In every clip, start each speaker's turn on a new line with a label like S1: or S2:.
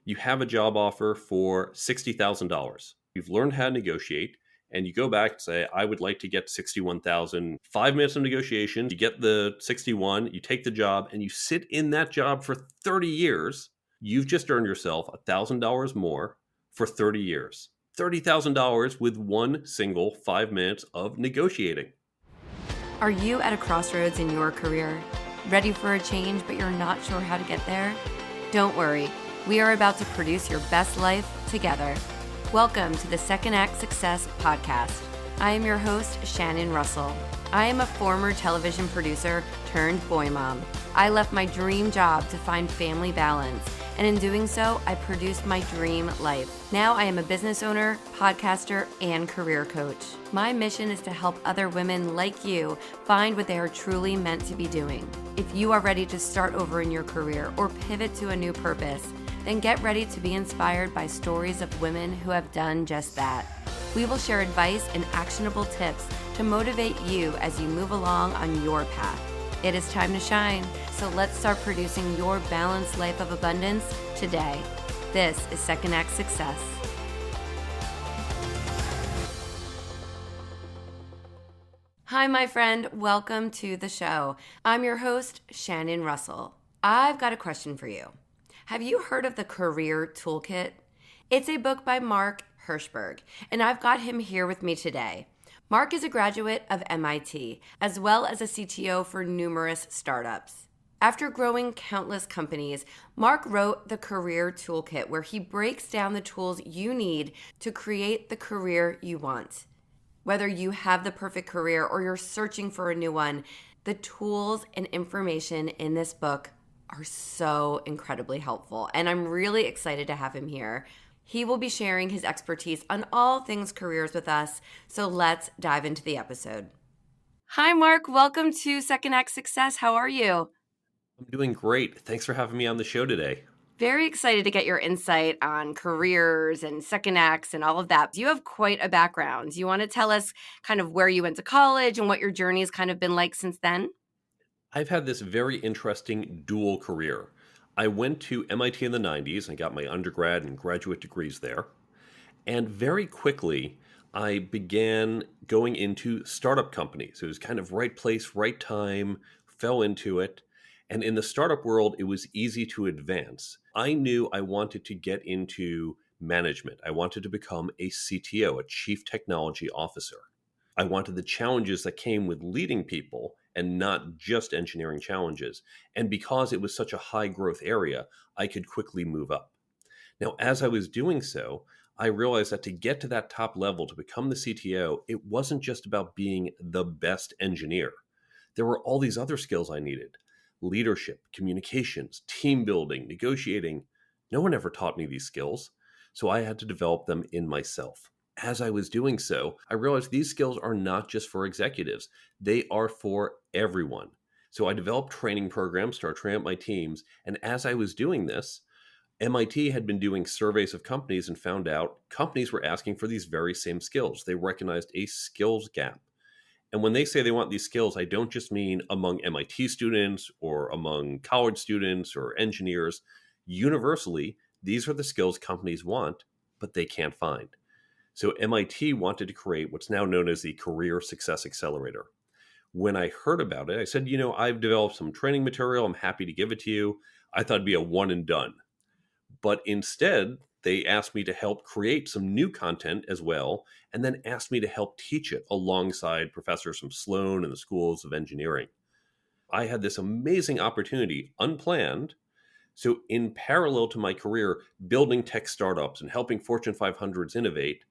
S1: You have a job offer for $60,000. You've learned how to negotiate, and you go back and say, I would like to get 61,000. 5 minutes of negotiation, you get the 61, you take the job, and you sit in that job for 30 years. You've just earned yourself $1,000 more for 30 years. $30,000 with one single 5 minutes of negotiating.
S2: Are you at a crossroads in your career? Ready for a change, but you're not sure how to get there? Don't worry, we are about to produce your best life together. Welcome to the Second Act Success podcast. I am your host, Shannon Russell. I am a former television producer turned boy mom. I left my dream job to find family balance, and in doing so, I produced my dream life. Now I am a business owner, podcaster, and career coach. My mission is to help other women like you find what they are truly meant to be doing. If you are ready to start over in your career or pivot to a new purpose, then get ready to be inspired by stories of women who have done just that. We will share advice and actionable tips to motivate you as you move along on your path. It is time to shine, so let's start producing your balanced life of abundance today. This is Second Act Success. Hi, my friend. Welcome to the show. I'm your host, Shannon Russell. I've got a question for you. Have you heard of the Career Toolkit? It's a book by Mark Herschberg, and I've got him here with me today. Mark is a graduate of MIT, as well as a CTO for numerous startups. After growing countless companies, Mark wrote the Career Toolkit, where he breaks down the tools you need to create the career you want. Whether you have the perfect career or you're searching for a new one, the tools and information in this book are so incredibly helpful, and I'm really excited to have him here. He will be sharing his expertise on all things careers with us, so let's dive into the episode. Hi, Mark. Welcome to Second Act Success. How are you?
S1: I'm doing great. Thanks for having me on the show today.
S2: Very excited to get your insight on careers and second acts and all of that. You have quite a background. Do you want to tell us kind of where you went to college and what your journey has kind of been like since then?
S1: I've had this very interesting dual career. I went to MIT in the 90s and got my undergrad and graduate degrees there. And very quickly, I began going into startup companies. It was kind of right place, right time, fell into it. And in the startup world, it was easy to advance. I knew I wanted to get into management. I wanted to become a CTO, a Chief Technology Officer. I wanted the challenges that came with leading people and not just engineering challenges. And because it was such a high growth area, I could quickly move up. Now, as I was doing so, I realized that to get to that top level, to become the CTO, it wasn't just about being the best engineer. There were all these other skills I needed: leadership, communications, team building, negotiating. No one ever taught me these skills, so I had to develop them in myself. As I was doing so, I realized these skills are not just for executives. They are for everyone. So I developed training programs, started training up my teams. And as I was doing this, MIT had been doing surveys of companies and found out companies were asking for these very same skills. They recognized a skills gap. And when they say they want these skills, I don't just mean among MIT students or among college students or engineers. Universally, these are the skills companies want, but they can't find. So MIT wanted to create what's now known as the Career Success Accelerator. When I heard about it, I said, I've developed some training material. I'm happy to give it to you. I thought it'd be a one and done. But instead, they asked me to help create some new content as well, and then asked me to help teach it alongside professors from Sloan and the schools of engineering. I had this amazing opportunity, unplanned. So in parallel to my career, building tech startups and helping Fortune 500s innovate,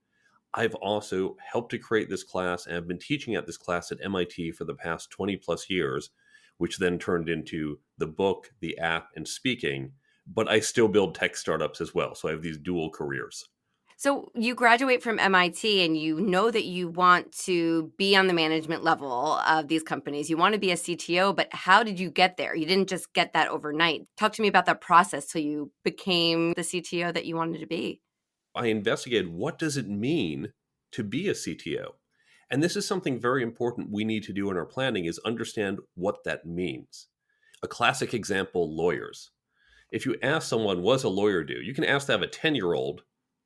S1: I've also helped to create this class, and I've been teaching at this class at MIT for the past 20 plus years, which then turned into the book, the app, and speaking. But I still build tech startups as well. So I have these dual careers.
S2: So you graduate from MIT and you know that you want to be on the management level of these companies. You want to be a CTO, but how did you get there? You didn't just get that overnight. Talk to me about that process till you became the CTO that you wanted to be.
S1: I investigated, what does it mean to be a CTO? And this is something very important we need to do in our planning, is understand what that means. A classic example, lawyers. If you ask someone, what does a lawyer do? You can ask that of a 10-year-old.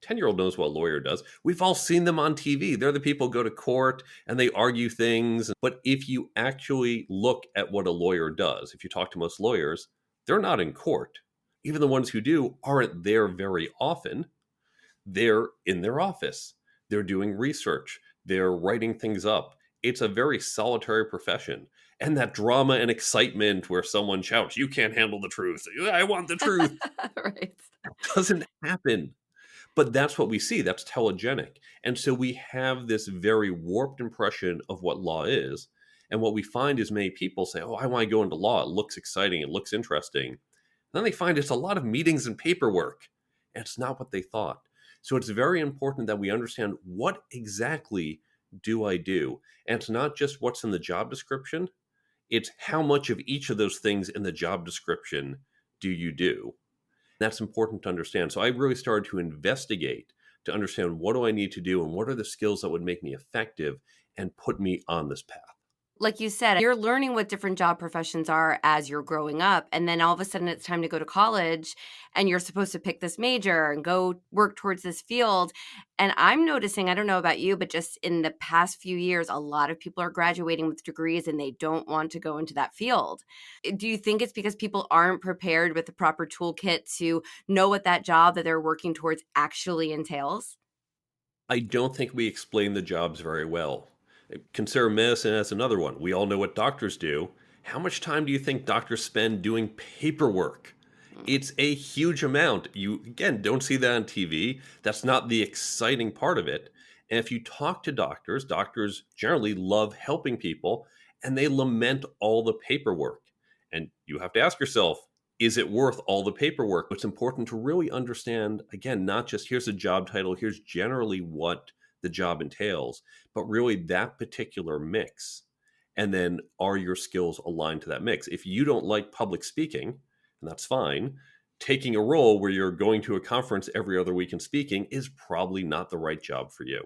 S1: 10-year-old knows what a lawyer does. We've all seen them on TV. They're the people who go to court and they argue things. But if you actually look at what a lawyer does, if you talk to most lawyers, they're not in court. Even the ones who do aren't there very often. They're in their office. They're doing research. They're writing things up. It's a very solitary profession. And that drama and excitement where someone shouts, "You can't handle the truth. I want the truth,"
S2: Right.
S1: doesn't happen. But that's what we see. That's telegenic. And so we have this very warped impression of what law is. And what we find is many people say, "Oh, I want to go into law. It looks exciting. It looks interesting." Then they find it's a lot of meetings and paperwork. And it's not what they thought. So it's very important that we understand, what exactly do I do? And it's not just what's in the job description. It's how much of each of those things in the job description do you do? That's important to understand. So I really started to investigate to understand, what do I need to do and what are the skills that would make me effective and put me on this path.
S2: Like you said, you're learning what different job professions are as you're growing up. And then all of a sudden it's time to go to college and you're supposed to pick this major and go work towards this field. And I'm noticing, I don't know about you, but just in the past few years, a lot of people are graduating with degrees and they don't want to go into that field. Do you think it's because people aren't prepared with the proper toolkit to know what that job that they're working towards actually entails?
S1: I don't think we explain the jobs very well. Consider medicine as another one. We all know what doctors do. How much time do you think doctors spend doing paperwork? It's a huge amount. You, again, don't see that on TV. That's not the exciting part of it. And if you talk to doctors, doctors generally love helping people and they lament all the paperwork. And you have to ask yourself, is it worth all the paperwork? It's important to really understand, again, not just here's a job title, here's generally what the job entails, but really that particular mix. And then, are your skills aligned to that mix? If you don't like public speaking, and that's fine, taking a role where you're going to a conference every other week and speaking is probably not the right job for you.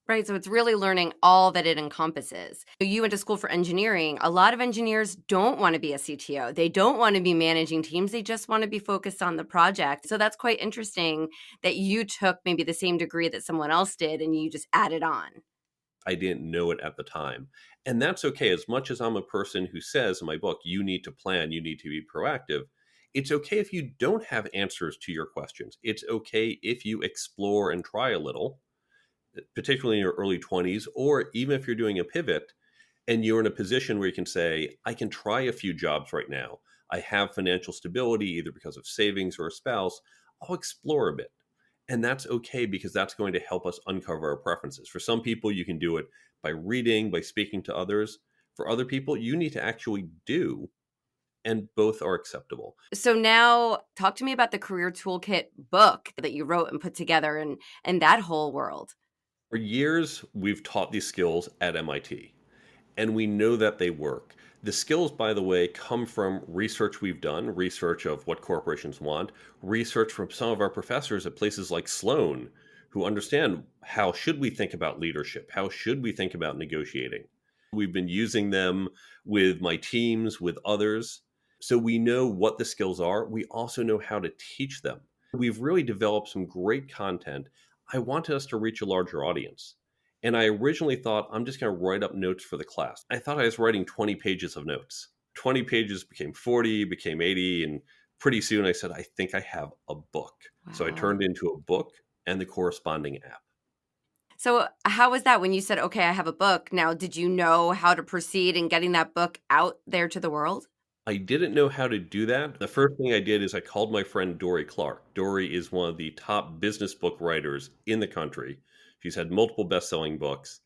S2: Right. So it's really learning all that it encompasses. You went to school for engineering. A lot of engineers don't want to be a CTO. They don't want to be managing teams. They just want to be focused on the project. So that's quite interesting that you took maybe the same degree that someone else did and you just added on.
S1: I didn't know it at the time. And that's okay. As much as I'm a person who says in my book, you need to plan, you need to be proactive, it's okay if you don't have answers to your questions. It's okay if you explore and try a little, particularly in your early 20s, or even if you're doing a pivot and you're in a position where you can say, I can try a few jobs right now. I have financial stability, either because of savings or a spouse. I'll explore a bit. And that's okay, because that's going to help us uncover our preferences. For some people, you can do it by reading, by speaking to others. For other people, you need to actually do, and both are acceptable.
S2: So now talk to me about the Career Toolkit book that you wrote and put together and that whole world.
S1: For years, we've taught these skills at MIT, and we know that they work. The skills, by the way, come from research we've done, research of what corporations want, research from some of our professors at places like Sloan, who understand, how should we think about leadership? How should we think about negotiating? We've been using them with my teams, with others. So we know what the skills are. We also know how to teach them. We've really developed some great content. I wanted us to reach a larger audience. And I originally thought, I'm just going to write up notes for the class. I thought I was writing 20 pages of notes. 20 pages became 40, became 80. And pretty soon I said, I think I have a book.
S2: Wow.
S1: So I turned into a book and the corresponding app.
S2: So how was that when you said, okay, I have a book? Now, did you know how to proceed in getting that book out there to the world?
S1: I didn't know how to do that. The first thing I did is I called my friend Dory Clark. Dory is one of the top business book writers in the country. She's had multiple best-selling books.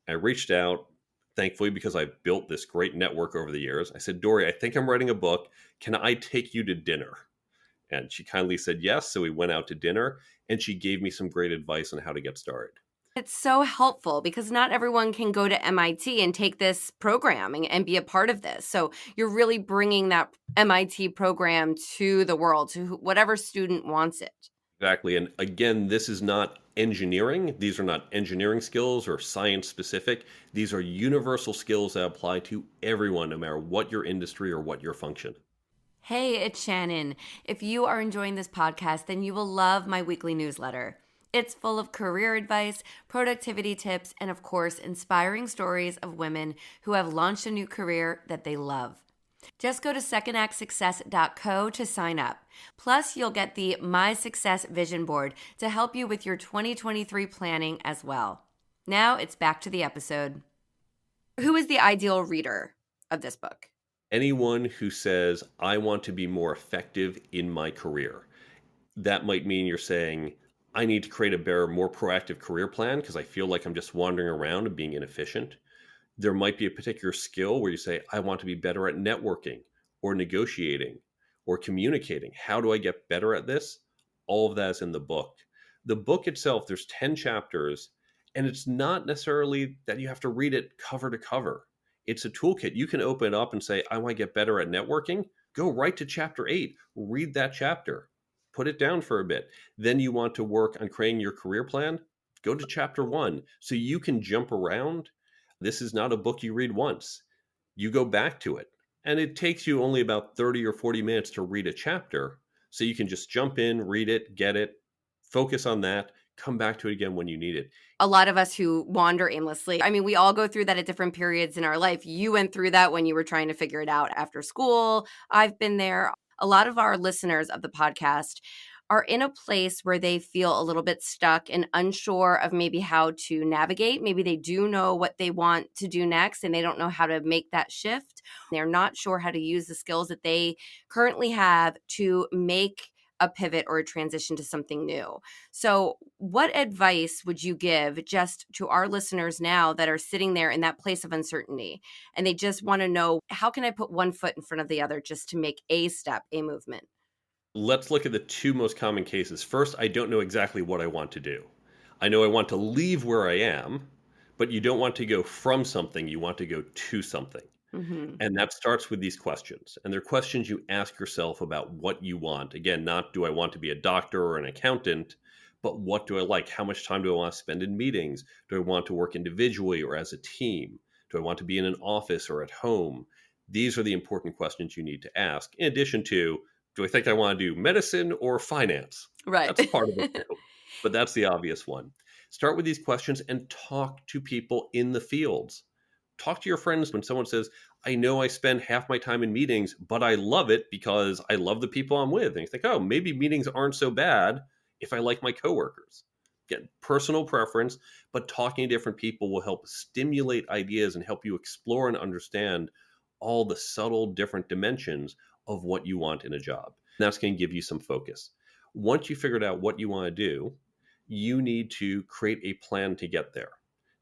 S1: I reached out, thankfully, because I've built this great network over the years. I said, Dory, I think I'm writing a book. Can I take you to dinner? And she kindly said yes. So we went out to dinner and she gave me some great advice on how to get started.
S2: It's so helpful because not everyone can go to MIT and take this program and be a part of this. So you're really bringing that MIT program to the world, to whatever student wants it.
S1: Exactly. And again, this is not engineering. These are not engineering skills or science specific. These are universal skills that apply to everyone, no matter what your industry or what your function.
S2: Hey, it's Shannon. If you are enjoying this podcast, then you will love my weekly newsletter. It's full of career advice, productivity tips, and of course, inspiring stories of women who have launched a new career that they love. Just go to secondactsuccess.co to sign up. Plus, you'll get the My Success Vision Board to help you with your 2023 planning as well. Now it's back to the episode. Who is the ideal reader of this book?
S1: Anyone who says, I want to be more effective in my career. That might mean you're saying, I need to create a better, more proactive career plan because I feel like I'm just wandering around and being inefficient. There might be a particular skill where you say, I want to be better at networking or negotiating or communicating. How do I get better at this? All of that is in the book. The book itself, there's 10 chapters, and it's not necessarily that you have to read it cover to cover. It's a toolkit. You can open it up and say, I want to get better at networking. Go right to chapter 8, read that chapter, put it down for a bit. Then you want to work on creating your career plan, go to chapter 1 so you can jump around. This is not a book you read once. You go back to it. And it takes you only about 30 or 40 minutes to read a chapter. So you can just jump in, read it, get it, focus on that, come back to it again when you need it.
S2: A lot of us who wander aimlessly. I mean, we all go through that at different periods in our life. You went through that when you were trying to figure it out after school. I've been there. A lot of our listeners of the podcast are in a place where they feel a little bit stuck and unsure of maybe how to navigate. Maybe they do know what they want to do next and they don't know how to make that shift. They're not sure how to use the skills that they currently have to make a pivot or a transition to something new. So, what advice would you give just to our listeners now that are sitting there in that place of uncertainty and they just want to know, how can I put one foot in front of the other just to make a step, a movement?
S1: Let's look at the two most common cases. First, I don't know exactly what I want to do. I know I want to leave where I am, but you don't want to go from something, you want to go to something.
S2: Mm-hmm.
S1: And that starts with these questions. And they're questions you ask yourself about what you want. Again, not do I want to be a doctor or an accountant, but what do I like? How much time do I want to spend in meetings? Do I want to work individually or as a team? Do I want to be in an office or at home? These are the important questions you need to ask, in addition to, do I think I want to do medicine or finance?
S2: Right.
S1: That's part of it too, but that's the obvious one. Start with these questions and talk to people in the fields. Talk to your friends when someone says, I know I spend half my time in meetings, but I love it because I love the people I'm with. And you think, oh, maybe meetings aren't so bad if I like my coworkers. Get personal preference, but talking to different people will help stimulate ideas and help you explore and understand all the subtle different dimensions of what you want in a job. And that's going to give you some focus. Once you figured out what you want to do, you need to create a plan to get there.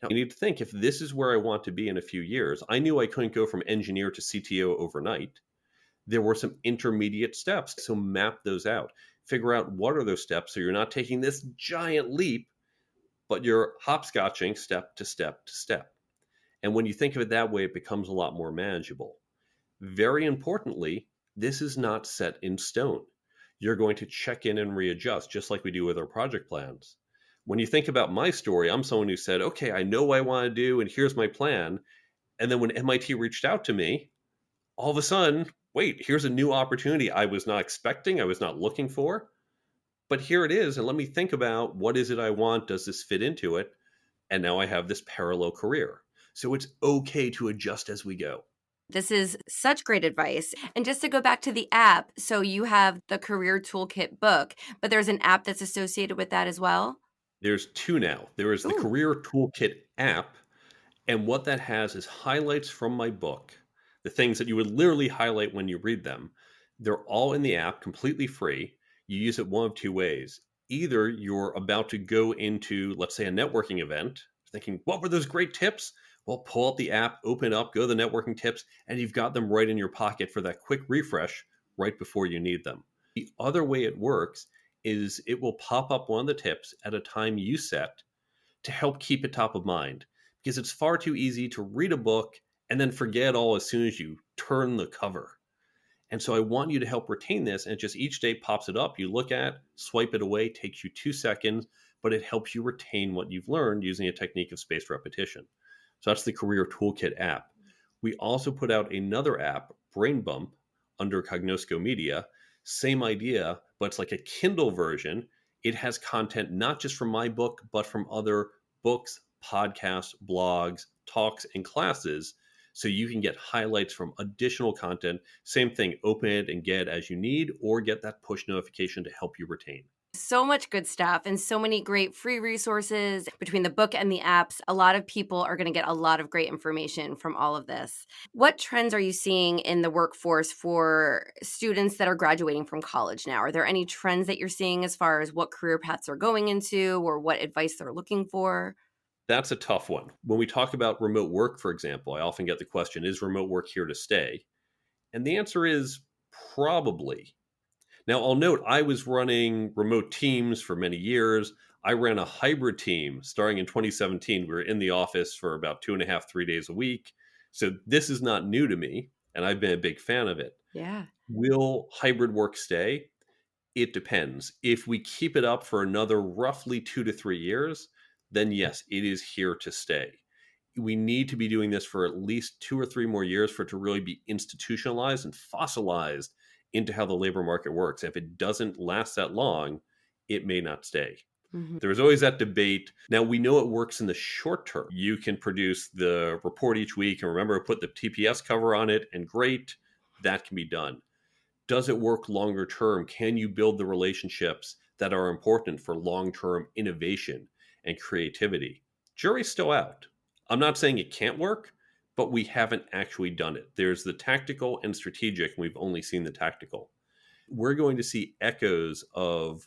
S1: Now, you need to think, if this is where I want to be in a few years, I knew I couldn't go from engineer to CTO overnight. There were some intermediate steps. So map those out. Figure out what are those steps so you're not taking this giant leap, but you're hopscotching step to step to step. And when you think of it that way, it becomes a lot more manageable. Very importantly, this is not set in stone. You're going to check in and readjust, just like we do with our project plans. When you think about my story, I'm someone who said, okay, I know what I want to do, and here's my plan. And then when MIT reached out to me, all of a sudden, wait, here's a new opportunity I was not expecting, I was not looking for. But here it is, and let me think about, what is it I want? Does this fit into it? And now I have this parallel career. So it's okay to adjust as we go.
S2: This is such great advice. And just to go back to the app, so you have the Career Toolkit book, but there's an app that's associated with that as well?
S1: There's two now. There is the
S2: Ooh.
S1: Career Toolkit app, and what that has is highlights from my book, the things that you would literally highlight when you read them. They're all in the app, completely free. You use it one of two ways. Either you're about to go into, let's say, a networking event, thinking, what were those great tips? Well, pull up the app, open up, go to the networking tips, and you've got them right in your pocket for that quick refresh right before you need them. The other way it works is it will pop up one of the tips at a time you set to help keep it top of mind, because it's far too easy to read a book and then forget all as soon as you turn the cover. And so I want you to help retain this, and just each day pops it up. You look at, swipe it away, takes you 2 seconds, but it helps you retain what you've learned using a technique of spaced repetition. So that's the Career Toolkit app. We also put out another app, Brain Bump, under Cognosco Media. Same idea, but it's like a Kindle version. It has content not just from my book, but from other books, podcasts, blogs, talks, and classes. So you can get highlights from additional content. Same thing, open it and get it as you need, or get that push notification to help you retain.
S2: So much good stuff and so many great free resources between the book and the apps. A lot of people are going to get a lot of great information from all of this. What trends are you seeing in the workforce for students that are graduating from college now? Are there any trends that you're seeing as far as what career paths they're going into or what advice they're looking for?
S1: That's a tough one. When we talk about remote work, for example, I often get the question, is remote work here to stay? And the answer is probably. Now, I'll note I was running remote teams for many years. I ran a hybrid team starting in 2017. We were in the office for about 2.5, 3 days a week. So this is not new to me, and I've been a big fan of it.
S2: Yeah.
S1: Will hybrid work stay? It depends. If we keep it up for another roughly 2 to 3 years, then yes, it is here to stay. We need to be doing this for at least 2 or 3 more years for it to really be institutionalized and fossilized into how the labor market works. If it doesn't last that long, it may not stay.
S2: Mm-hmm.
S1: There's always that debate. Now, we know it works in the short term. You can produce the report each week and remember to put the TPS cover on it, and great, that can be done. Does it work longer term? Can you build the relationships that are important for long term innovation and creativity? Jury's still out. I'm not saying it can't work, but we haven't actually done it. There's the tactical and strategic, and we've only seen the tactical. We're going to see echoes of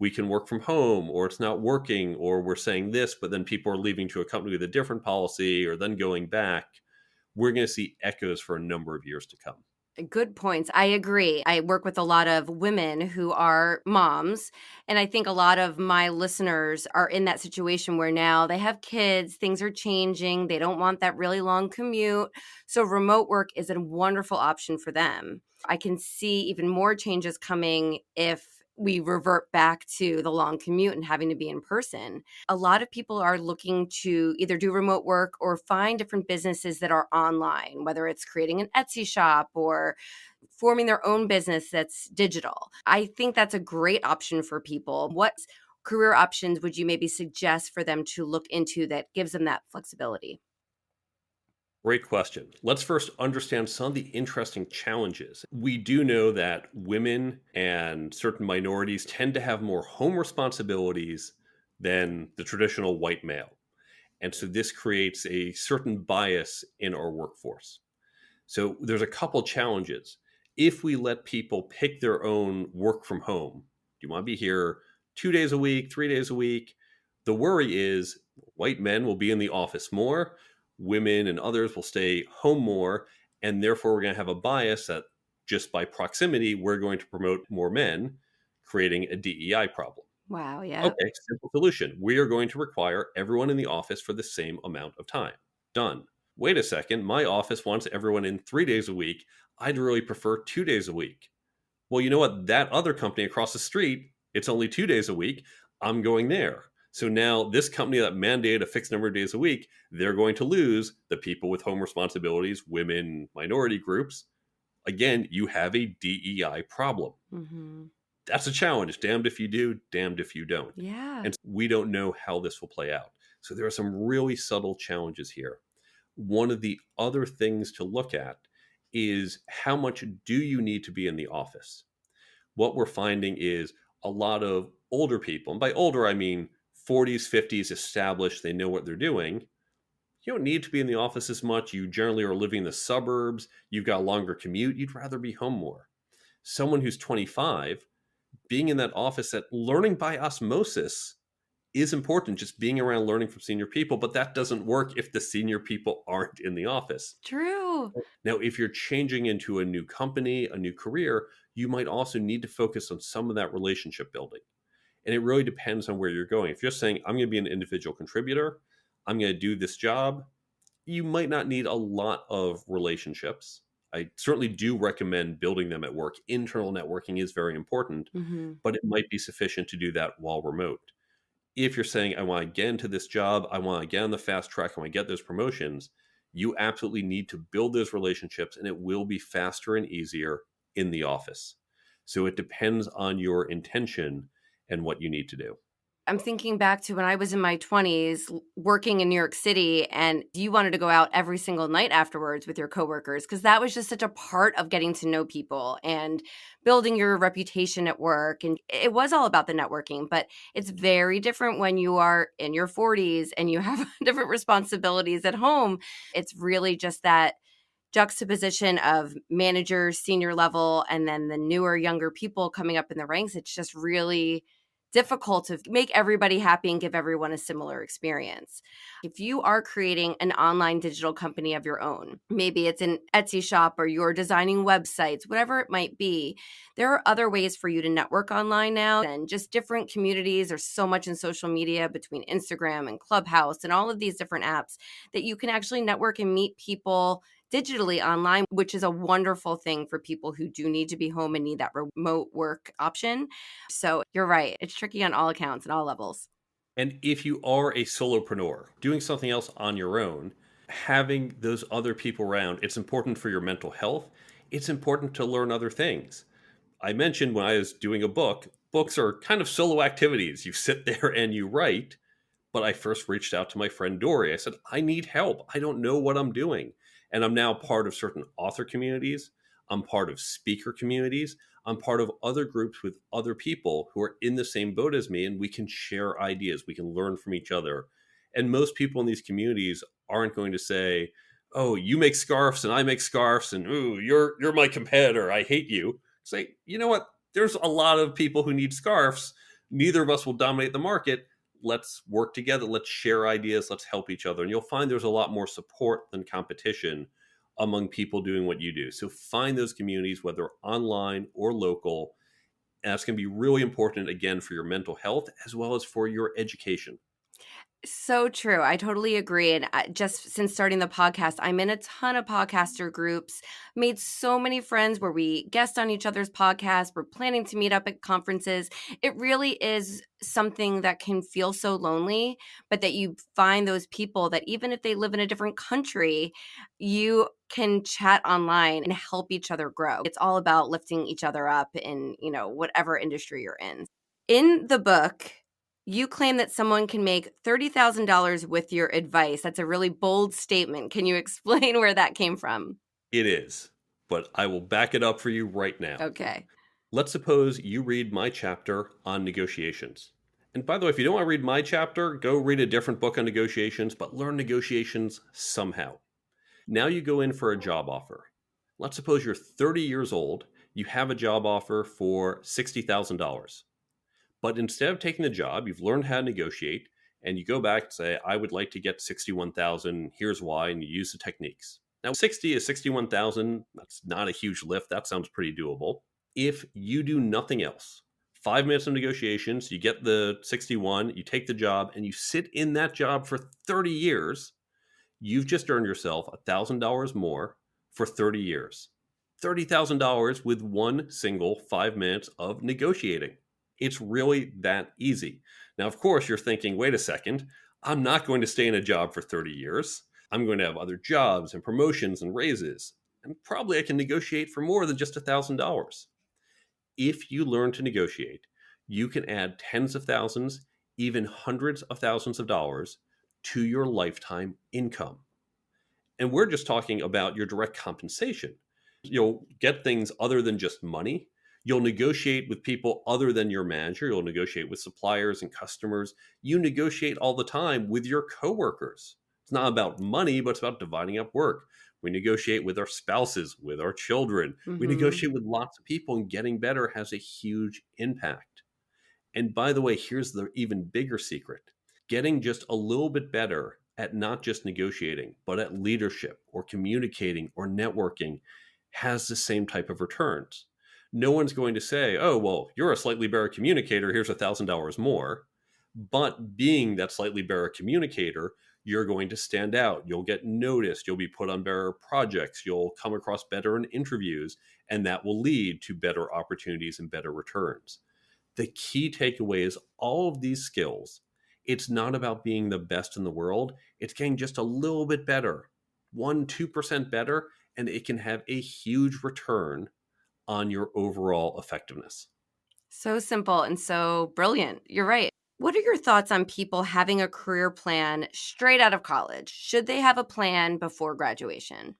S1: we can work from home, or it's not working, or we're saying this, but then people are leaving to a company with a different policy, or then going back. We're going to see echoes for a number of years to come.
S2: Good points. I agree. I work with a lot of women who are moms, and I think a lot of my listeners are in that situation where now they have kids, things are changing, they don't want that really long commute. So remote work is a wonderful option for them. I can see even more changes coming if we revert back to the long commute and having to be in person. A lot of people are looking to either do remote work or find different businesses that are online, whether it's creating an Etsy shop or forming their own business that's digital. I think that's a great option for people. What career options would you maybe suggest for them to look into that gives them that flexibility?
S1: Great question. Let's first understand some of the interesting challenges. We do know that women and certain minorities tend to have more home responsibilities than the traditional white male. And so this creates a certain bias in our workforce. So there's a couple challenges. If we let people pick their own work from home, do you want to be here 2 days a week, 3 days a week? The worry is white men will be in the office more, women and others will stay home more, and therefore we're going to have a bias that just by proximity, we're going to promote more men, creating a DEI problem.
S2: Wow. Yeah.
S1: Okay, simple solution. We are going to require everyone in the office for the same amount of time. Done. Wait a second, my office wants everyone in 3 days a week. I'd really prefer 2 days a week. Well, you know what? That other company across the street, it's only 2 days a week. I'm going there. So now this company that mandated a fixed number of days a week, they're going to lose the people with home responsibilities, women, minority groups. Again, you have a DEI problem.
S2: Mm-hmm.
S1: That's a challenge. Damned if you do, damned if you don't.
S2: Yeah.
S1: And we don't know how this will play out. So there are some really subtle challenges here. One of the other things to look at is how much do you need to be in the office? What we're finding is a lot of older people, and by older I mean 40s, 50s established, they know what they're doing. You don't need to be in the office as much. You generally are living in the suburbs. You've got a longer commute. You'd rather be home more. Someone who's 25, being in that office, that learning by osmosis is important, just being around learning from senior people, but that doesn't work if the senior people aren't in the office.
S2: True.
S1: Now, if you're changing into a new company, a new career, you might also need to focus on some of that relationship building. And it really depends on where you're going. If you're saying, I'm going to be an individual contributor, I'm going to do this job, you might not need a lot of relationships. I certainly do recommend building them at work. Internal networking is very important,
S2: Mm-hmm.
S1: but it might be sufficient to do that while remote. If you're saying, I want to get into this job, I want to get on the fast track, I want to get those promotions, you absolutely need to build those relationships, and it will be faster and easier in the office. So it depends on your intention and what you need to do.
S2: I'm thinking back to when I was in my 20s working in New York City, and you wanted to go out every single night afterwards with your coworkers because that was just such a part of getting to know people and building your reputation at work. And it was all about the networking, but it's very different when you are in your 40s and you have different responsibilities at home. It's really just that juxtaposition of managers, senior level, and then the newer, younger people coming up in the ranks. It's just really difficult to make everybody happy and give everyone a similar experience. If you are creating an online digital company of your own, maybe it's an Etsy shop or you're designing websites, whatever it might be, there are other ways for you to network online now and just different communities. There's so much in social media between Instagram and Clubhouse and all of these different apps that you can actually network and meet people digitally online, which is a wonderful thing for people who do need to be home and need that remote work option. So you're right. It's tricky on all accounts and all levels.
S1: And if you are a solopreneur doing something else on your own, having those other people around, it's important for your mental health. It's important to learn other things. I mentioned when I was doing a book, books are kind of solo activities. You sit there and you write. But I first reached out to my friend Dory. I said, I need help. I don't know what I'm doing. And I'm now part of certain author communities. I'm part of speaker communities. I'm part of other groups with other people who are in the same boat as me, and we can share ideas. We can learn from each other. And most people in these communities aren't going to say, "Oh, you make scarves and I make scarves, and ooh, you're my competitor. I hate you." Say, you know what? There's a lot of people who need scarves. Neither of us will dominate the market. Let's work together. Let's share ideas. Let's help each other. And you'll find there's a lot more support than competition among people doing what you do. So find those communities, whether online or local. And that's going to be really important, again, for your mental health as well as for your education.
S2: So true. I totally agree. And just since starting the podcast, I'm in a ton of podcaster groups, made so many friends where we guest on each other's podcasts. We're planning to meet up at conferences. It really is something that can feel so lonely, but that you find those people that even if they live in a different country, you can chat online and help each other grow. It's all about lifting each other up in, whatever industry you're in. In the book, you claim that someone can make $30,000 with your advice. That's a really bold statement. Can you explain where that came from?
S1: It is, but I will back it up for you right now.
S2: Okay.
S1: Let's suppose you read my chapter on negotiations. And by the way, if you don't want to read my chapter, go read a different book on negotiations, but learn negotiations somehow. Now you go in for a job offer. Let's suppose you're 30 years old, you have a job offer for $60,000. But instead of taking the job, you've learned how to negotiate, and you go back and say, I would like to get 61,000, here's why, and you use the techniques. Now 60 is 61,000, that's not a huge lift, that sounds pretty doable. If you do nothing else, 5 minutes of negotiations, you get the 61, you take the job, and you sit in that job for 30 years, you've just earned yourself $1,000 more for 30 years. $30,000 with one single 5 minutes of negotiating. It's really that easy. Now, of course, you're thinking, wait a second, I'm not going to stay in a job for 30 years. I'm going to have other jobs and promotions and raises. And probably I can negotiate for more than just $1,000. If you learn to negotiate, you can add tens of thousands, even hundreds of thousands of dollars to your lifetime income. And we're just talking about your direct compensation. You'll get things other than just money. You'll negotiate with people other than your manager. You'll negotiate with suppliers and customers. You negotiate all the time with your coworkers. It's not about money, but it's about dividing up work. We negotiate with our spouses, with our children. We
S2: Mm-hmm.
S1: negotiate with lots of people, and getting better has a huge impact. And by the way, here's the even bigger secret: getting just a little bit better at not just negotiating, but at leadership or communicating or networking has the same type of returns. No one's going to say, oh, well, you're a slightly better communicator, here's $1,000 more. But being that slightly better communicator, you're going to stand out. You'll get noticed. You'll be put on better projects. You'll come across better in interviews, and that will lead to better opportunities and better returns. The key takeaway is all of these skills, it's not about being the best in the world. It's getting just a little bit better, 1%, 2% better, and it can have a huge return on your overall effectiveness.
S2: So simple and so brilliant. You're right. What are your thoughts on people having a career plan straight out of college? Should they have a plan before graduation?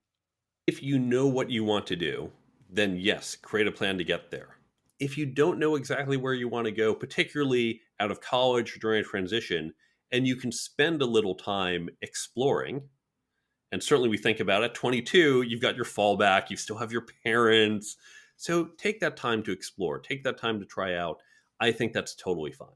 S1: If you know what you want to do, then yes, create a plan to get there. If you don't know exactly where you want to go, particularly out of college or during a transition, and you can spend a little time exploring, and certainly we think about it, 22, you've got your fallback, you still have your parents. So take that time to explore, take that time to try out. I think that's totally fine.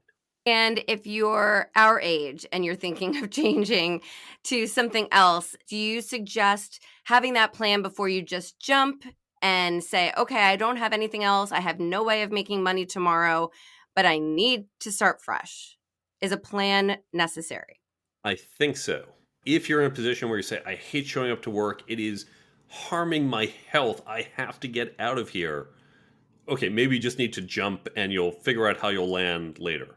S2: And if you're our age and you're thinking of changing to something else, do you suggest having that plan before you just jump and say, okay, I don't have anything else. I have no way of making money tomorrow, but I need to start fresh? Is a plan necessary?
S1: I think so. If you're in a position where you say, I hate showing up to work, it is harming my health, I have to get out of here. Okay, maybe you just need to jump and you'll figure out how you'll land later.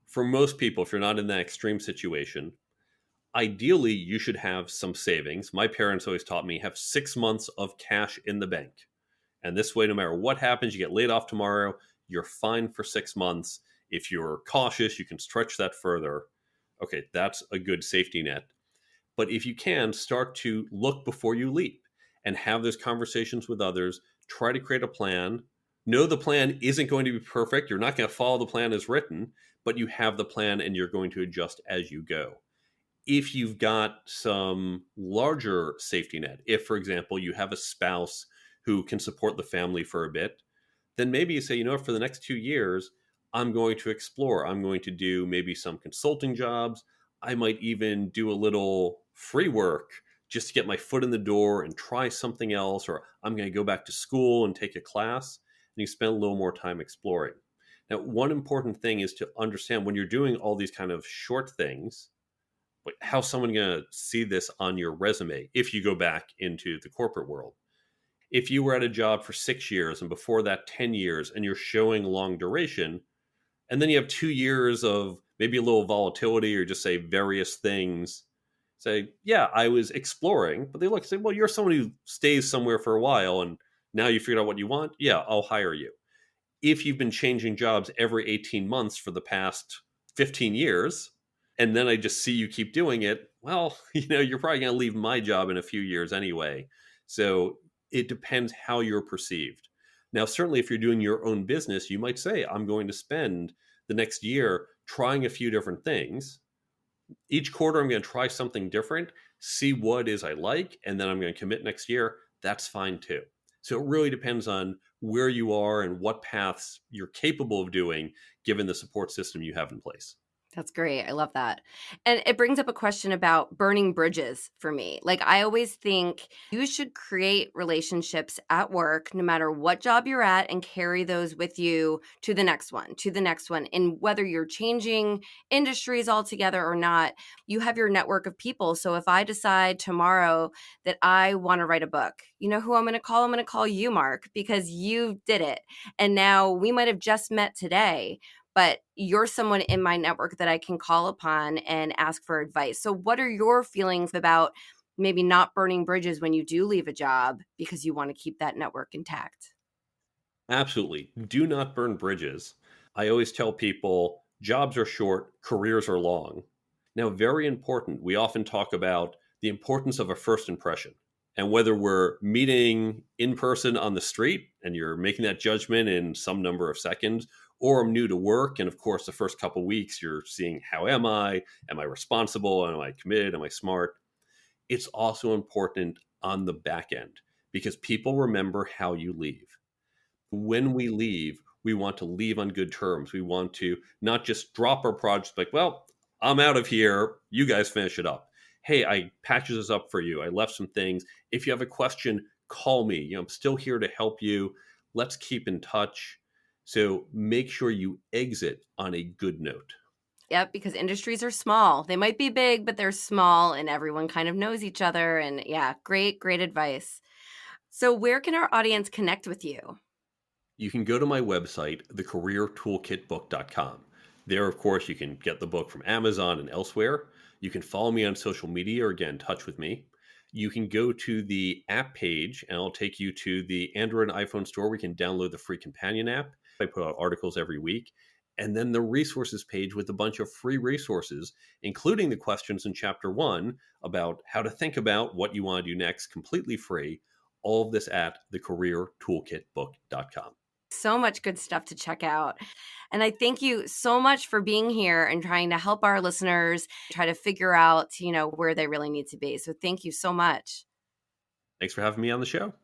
S1: For most people, if you're not in that extreme situation, ideally you should have some savings. My parents always taught me have 6 months of cash in the bank. And this way, no matter what happens, you get laid off tomorrow, you're fine for 6 months. If you're cautious, you can stretch that further. Okay, that's a good safety net. But if you can, start to look before you leap and have those conversations with others. Try to create a plan. Know the plan isn't going to be perfect. You're not going to follow the plan as written, but you have the plan and you're going to adjust as you go. If you've got some larger safety net, if, for example, you have a spouse who can support the family for a bit, then maybe you say, you know, for the next 2 years, I'm going to explore. I'm going to do maybe some consulting jobs. I might even do a little free work just to get my foot in the door and try something else, or I'm going to go back to school and take a class. And you spend a little more time exploring. Now, one important thing is to understand when you're doing all these kind of short things, how's someone going to see this on your resume if you go back into the corporate world? If you were at a job for 6 years and before that 10 years and you're showing long duration, and then you have 2 years of maybe a little volatility or just say various things, say, yeah, I was exploring, but they look and say, well, you're someone who stays somewhere for a while and now you figured out what you want. Yeah, I'll hire you. If you've been changing jobs every 18 months for the past 15 years, and then I just see you keep doing it, well, you're probably going to leave my job in a few years anyway. So it depends how you're perceived. Now, certainly if you're doing your own business, you might say, I'm going to spend the next year trying a few different things. Each quarter, I'm going to try something different, see what is I like, and then I'm going to commit next year. That's fine too. So it really depends on where you are and what paths you're capable of doing, given the support system you have in place.
S2: That's great. I love that. And it brings up a question about burning bridges for me. Like, I always think you should create relationships at work, no matter what job you're at, and carry those with you to the next one, to the next one. And whether you're changing industries altogether or not, you have your network of people. So if I decide tomorrow that I want to write a book, you know who I'm going to call? I'm going to call you, Mark, because you did it. And now we might have just met today, but you're someone in my network that I can call upon and ask for advice. So what are your feelings about maybe not burning bridges when you do leave a job because you want to keep that network intact?
S1: Absolutely. Do not burn bridges. I always tell people jobs are short, careers are long. Now, very important, we often talk about the importance of a first impression. And whether we're meeting in person on the street and you're making that judgment in some number of seconds, or I'm new to work. And of course, the first couple of weeks, you're seeing how am I? Am I responsible? Am I committed? Am I smart? It's also important on the back end because people remember how you leave. When we leave, we want to leave on good terms. We want to not just drop our project like, well, I'm out of here. You guys finish it up. Hey, I patched this up for you. I left some things. If you have a question, call me. I'm still here to help you. Let's keep in touch. So make sure you exit on a good note.
S2: Yep, because industries are small. They might be big, but they're small and everyone kind of knows each other. And yeah, great, great advice. So where can our audience connect with you?
S1: You can go to my website, thecareertoolkitbook.com. There, of course, you can get the book from Amazon and elsewhere. You can follow me on social media or get in touch with me. you can go to the app page and I'll take you to the Android and iPhone store. We can download the free companion app. I put out articles every week. And then the resources page with a bunch of free resources, including the questions in chapter 1 about how to think about what you want to do next, completely free. All of this at thecareertoolkitbook.com.
S2: So much good stuff to check out. And I thank you so much for being here and trying to help our listeners try to figure out, where they really need to be. So thank you so much.
S1: Thanks for having me on the show.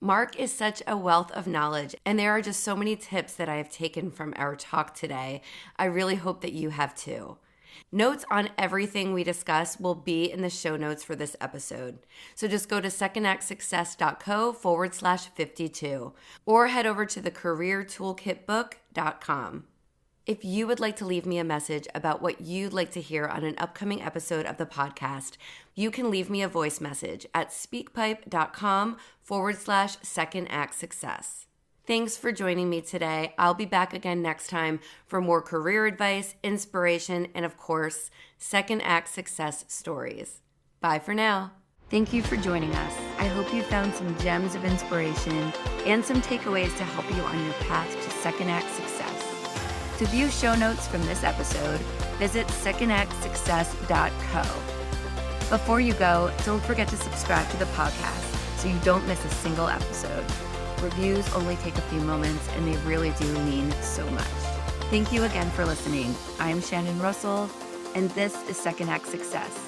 S2: Mark is such a wealth of knowledge, and there are just so many tips that I have taken from our talk today. I really hope that you have too. Notes on everything we discuss will be in the show notes for this episode. So just go to secondactsuccess.co/52 or head over to the careertoolkitbook.com. If you would like to leave me a message about what you'd like to hear on an upcoming episode of the podcast, you can leave me a voice message at speakpipe.com/secondactsuccess. Thanks for joining me today. I'll be back again next time for more career advice, inspiration, and of course, second act success stories. Bye for now. Thank you for joining us. I hope you found some gems of inspiration and some takeaways to help you on your path to second act success. To view show notes from this episode, visit secondactsuccess.co. Before you go, don't forget to subscribe to the podcast so you don't miss a single episode. Reviews only take a few moments, and they really do mean so much. Thank you again for listening. I am Shannon Russell, and this is Second Act Success.